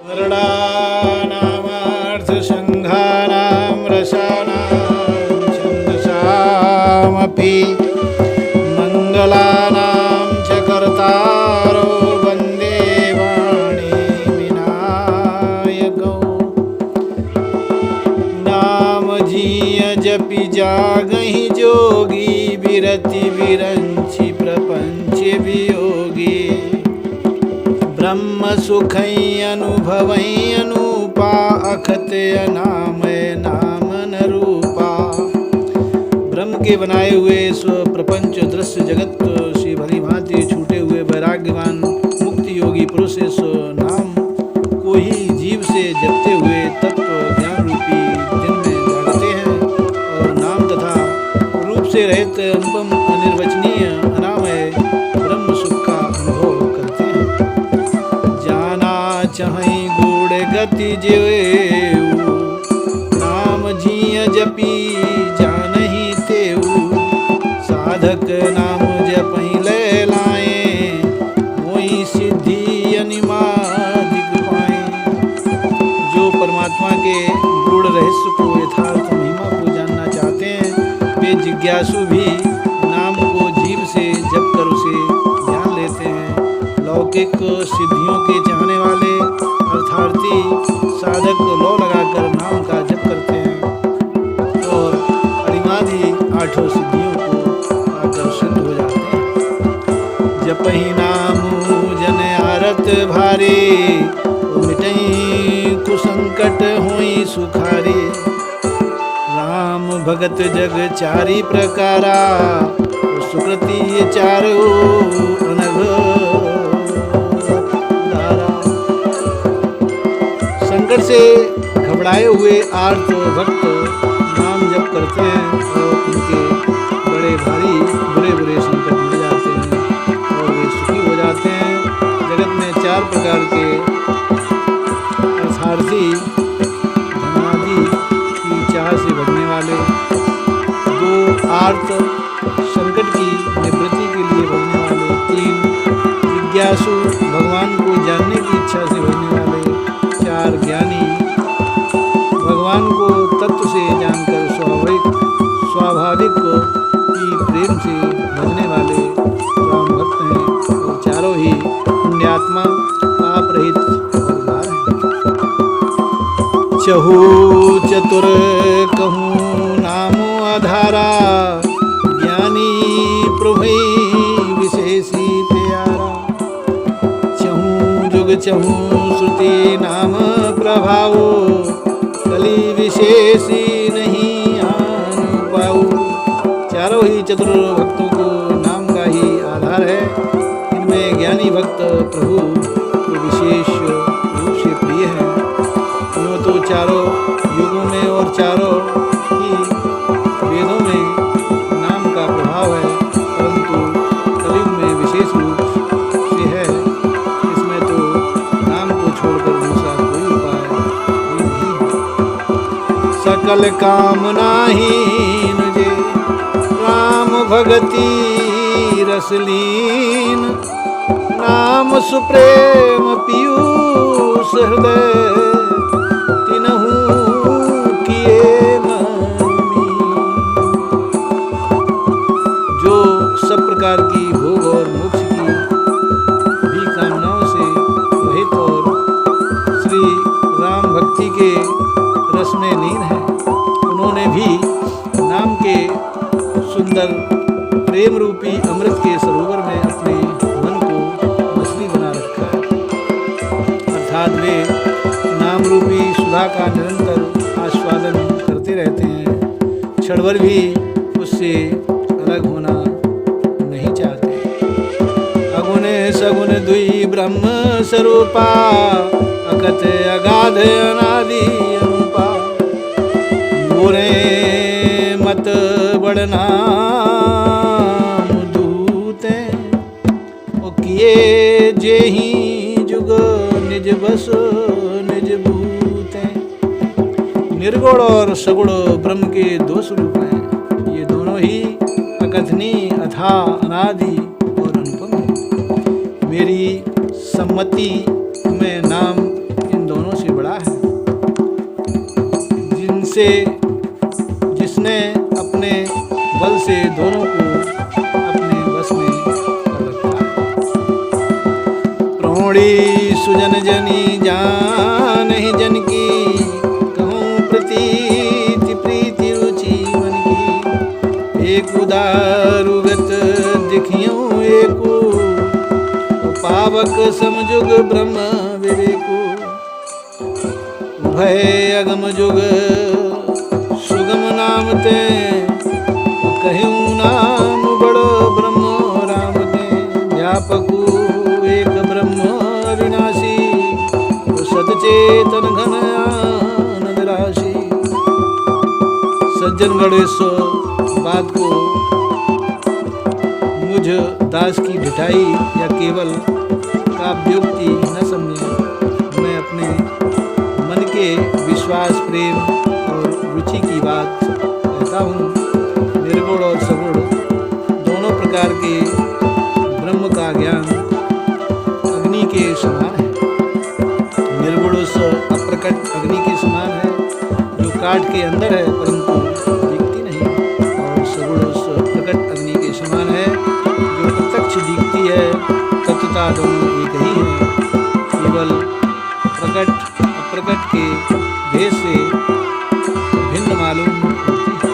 वर्णानामर्थसङ्घानां रसानां छन्दसामपि मङ्गलानां च कर्तारो वन्दे वाणी विनायकौ। नाम जिय जपि जागहि जोगी बिरति बिरंचि प्रपंच वियोगी। ब्रह्म सुखै अनुभवै अनूपा अखत अनामय नाम न रूपा। ब्रह्म के बनाए हुए स्व प्रपंच दृश्य जगत से भली भांति छूटे हुए वैराग्यवान मुक्ति योगी पुरुष इस नाम को ही जीव से जपते हुए तत्व ज्ञान रूपी दिन में जागते हैं और नाम तथा रूप से रहित अनुपम अनिर्वचनीय अनामय ब्रह्म सुख का अनुभव करते हैं। जाना चाहै गूढ़ गति जेऊ नाम जिय जपी जानहि तेऊ। साधक नाम जपहि ले लाए मोहि सिद्धि अनिमादिक पाए। जो परमात्मा के गूढ़ रहस्य को यथार्थ महिमा को जानना चाहते हैं वे जिज्ञासु भी नाम को जीव से जप कर उसे जान लेते हैं। लौकिक सिद्धियों के चाहने वाले अर्थार्थी साधक लौ लगाकर नाम का जप करते हैं और अणिमादि आठों सिद्धियों को पाकर सिद्ध हो जाते हैं। जपहि नामु जन आरत भारी मिटई कुसंकट होई सुखारी। राम भगत जग चारि प्रकारा सुकृति चारो अनघ धारा। संकट से घबराए हुए आर्त भक्त नाम जप करते हैं और उनके बड़े भारी बुरे बुरे संकट मिट जाते हैं और वे सुखी हो जाते हैं। जगत में चार प्रकार के अर्थार्थी धनादि की चाह से भगने वाले, दो आर्त संकट की निवृत्ति के लिए भगने वाले, तीन जिज्ञासु भगवान को जानने की इच्छा से भगने वाले, चार ज्ञानी भगवान को तत्व से जानकर स्वाभाविक ही प्रेम से भजने वाले राम भक्त हैं और चारों ही पुण्यात्मा पाप रहित परिवार हैं। चहु चतुर कहूँ नामो आधारा ज्ञानी प्रभु विशेषी प्यारा। चहु जुग चहु श्रुति नाम प्रभावो कली विशेषी नहीं आन पाऊ। चारों ही चतुर भक्तों को नाम का ही आधार है। इनमें ज्ञानी भक्त प्रभु को विशेष रूप से प्रिय हैं। यूँ तो चारों युगों में और चारों ही वेदों में नाम का प्रभाव है, परंतु कलयुग में विशेष रूप से है। इसमें तो नाम को छोड़कर दूसरा कोई उपाय नहीं है। सकल कामना हीन जे राम भगति रसलीन। नाम सुप्रेम पीयूष हृदय तिनहु किए मनी। जो सब प्रकार की भोग और मोक्ष की भी कामनाओं से रहित और श्री राम भक्ति के रस में लीन है, उन्होंने भी नाम के सुंदर प्रेम रूपी अमृत के सरोवर में अपने मन को मछली बना रखा है। अर्थात वे नाम रूपी सुधा का निरंतर आस्वादन करते रहते हैं, क्षण भर भी उससे अलग होना नहीं चाहते। अगुण सगुण दुई ब्रह्म स्वरूपा अकथ अगाध अनादि अनुपा। मोरे मत बढ़ना दूते ओ किए जेहि जुग निज बस निज भूते। निर्गुण और सगुण ब्रह्म के दो स्वरूप हैं। ये दोनों ही अकथनीय अथा अनादि और अनुपम है। मेरी सम्मति में नाम इन दोनों जिसने अपने बल से दोनों को अपने बस में कर रखा है। प्रौढ़ी सुजन जनी जान ही जन की, कहूँ प्रतीति प्रीति रुचि मन की। एक उदारुगत दिखियों एको, पावक समजुग ब्रह्म विवेको। भय अगम जुग सुगम नाम ते, कहूँ नाम बड़ो ब्रह्म राम ते। व्यापकु एक ब्रह्म अविनाशी, सदचेतन घन आनंद राशि। सज्जनगण इस बात को मुझ दास की ढिठाई या केवल काव्योक्ति न समझें। मैं अपने मन के विश्वास, प्रेम और रुचि की बात कहता हूँ। निर्गुण और सगुण दोनों प्रकार के ब्रह्म का ज्ञान अग्नि के समान है। निर्गुण उस अप्रकट अग्नि के समान है जो काठ के अंदर है परंतु दिखती नहीं, और सगुण उस प्रकट अग्नि के समान है जो प्रत्यक्ष दिखती है। तत्वता दोनों एक ही है, केवल प्रकट अप्रकट के भेद से भिन्न मालूम होती है।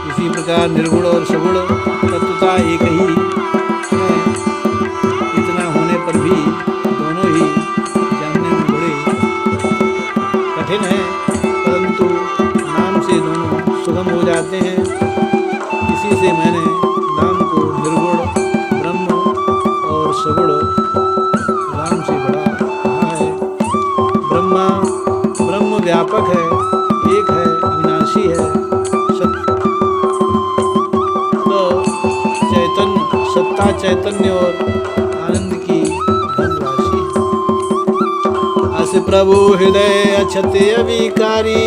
इसी प्रकार निर्गुण और सगुण तत्वता एक ही है। इतना होने पर भी दोनों ही जानने में बड़े कठिन हैं, परंतु नाम से दोनों सुगम हो जाते हैं। इसी से मैंने नाम को निर्गुण ब्रह्म और सगुण राम से बड़ा कहा है। ब्रह्म व्यापक है, एक है, अविनाशी है, सत्ता चैतन्य और आनंद की धनराशि। अस प्रभु हृदय अछत अविकारी,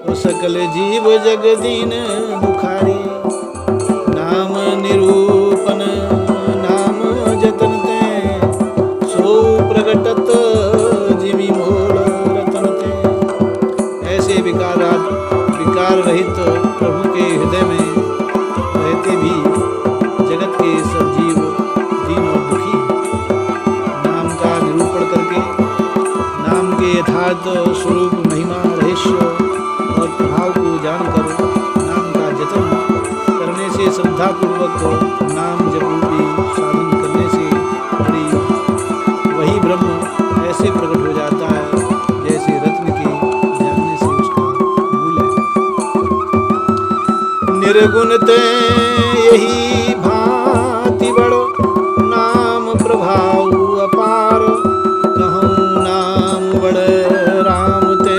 और सकल जीव जगदीन दुखारी। नाम निरूपण नाम जतन ते, सो प्रगटत जिमि मोल रतन ते। ऐसे विकार रहित प्रभु के हृदय में रहते भी जगत के सब जीव दीन और दुखी। नाम का निरूपण करके नाम के यथार्थ स्वरूप, महिमा, रहस्य और प्रभाव को जानकर नाम का जतन करने से, श्रद्धापूर्वक नाम जप रूपी साधन करने से वही ब्रह्म ऐसे प्रकट हो जाता है जैसे रत्न के जानने से उसका मूल्य। निर्गुण ते यही भांति बड़ो, नाम प्रभाव अपार। कहूँ नाम बड़े राम ते,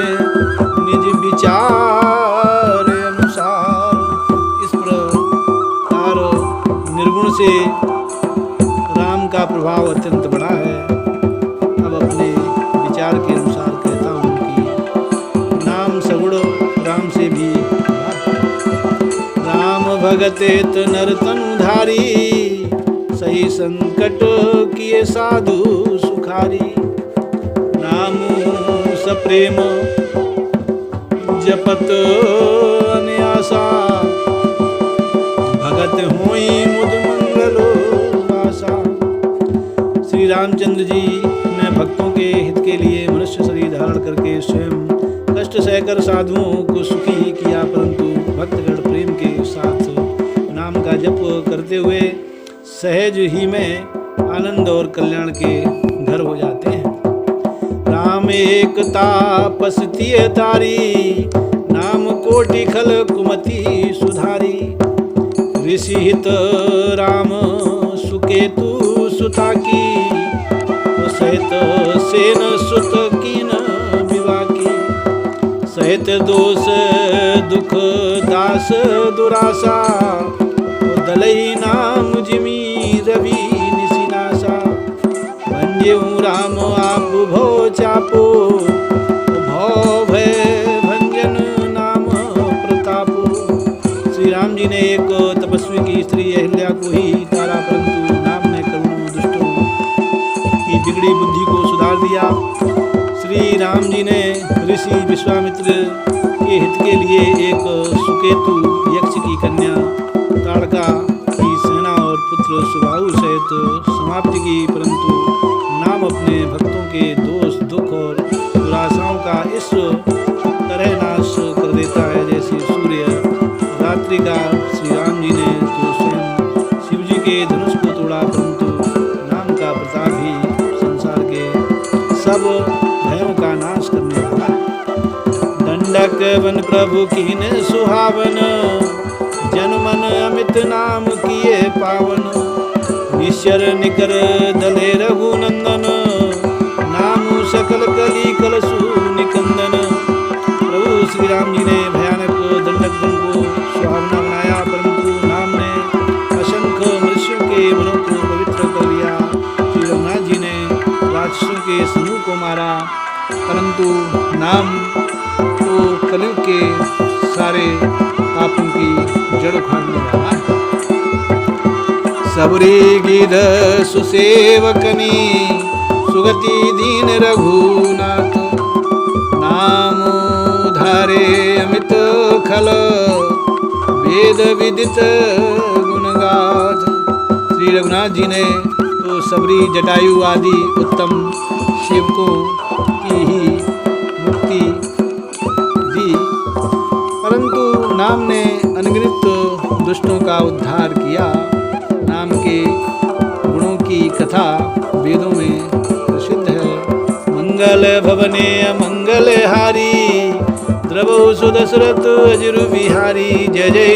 निज विचार अनुसार। इस प्रकार निर्गुण से राम का प्रभाव अत्यंत बड़ा है। अब अपने विचार के अनुसार कहता हूँ कि नाम सगुण राम से भी बड़ा है। राम भगतेत नर तनुधारी, सही संकट किए साधु सुखारी। नाम सप्रेम जपत अन्यासा, भगत होई मुद मंगलो वासा। श्री रामचंद्र जी ने भक्तों के हित के लिए मनुष्य शरीर धारण करके स्वयं कष्ट सहकर साधुओं को सुखी ही किया, परंतु भक्तगण प्रेम के साथ नाम का जप करते हुए सहज ही में आनंद और कल्याण के घर हो जाते हैं। राम एक तापस्तीय तारी, नाम कोटि खल कुमति सुधारी। ऋषि हित राम सुकेतु सुता की, सहित सेन सुत कीन विवाह की। सहित दोष दुख दास दुरासा, दलई नाम जिमी रवि निशिनासा। भंजेऊ राम आप भो चापो, भौ भय भंजन नाम प्रतापो। श्री राम जी ने एक तपस्वी की स्त्री अहिल्या को ही तारा, परंतु नाम ने करुणों दुष्टों की बिगड़ी बुद्धि को सुधार दिया। श्री राम जी ने ऋषि विश्वामित्र के हित के लिए एक सुकेतु यक्ष की कन्या ताड़का की सेना और पुत्र सुबाहु सहित समाप्ति की, परंतु नाम अपने भक्तों के दोष दुख और दुराशाओं का इस तरह नाश कर देता है जैसे सूर्य रात्रि का। श्री राम जी ने तो स्वयं शिव जी के धनुष को तोड़ा, परंतु नाम का प्रताप ही संसार के सब भयों का नाश करने वाला। दंडक वन प्रभु कीन सुहावन, जन मन अमित नाम किए पावन। निश्चर निकर दले रघुनंदन, नाम सकल कली कलसु निकंदन। प्रभु श्री राम जी ने भयानक दंडक वन को सुहावना बनाया, परंतु नाम ने असंख्य मनुष्यों के मनों को पवित्र कर दिया। श्री रघुनाथ जी ने राक्षसों के समूह को मारा, परंतु नाम तो कलयुग के सारे पापों की जड़ उखाड़ने वाला है। सबरी गिर सुसेवकनी, सुगति दीन रघुनाथ। नाम धारे अमित खल, वेद विदित गुणगाथ। श्री रघुनाथ जी ने तो सबरी जटायु आदि उत्तम सेवकों की ही मुक्ति दी, परंतु नाम ने अनगिनत दुष्टों का उद्धार किया। नाम के गुणों की कथा वेदों में प्रसिद्ध है। मंगल भवने मंगल हारी, द्रवहु सुदशरथ अजर बिहारी। जय जय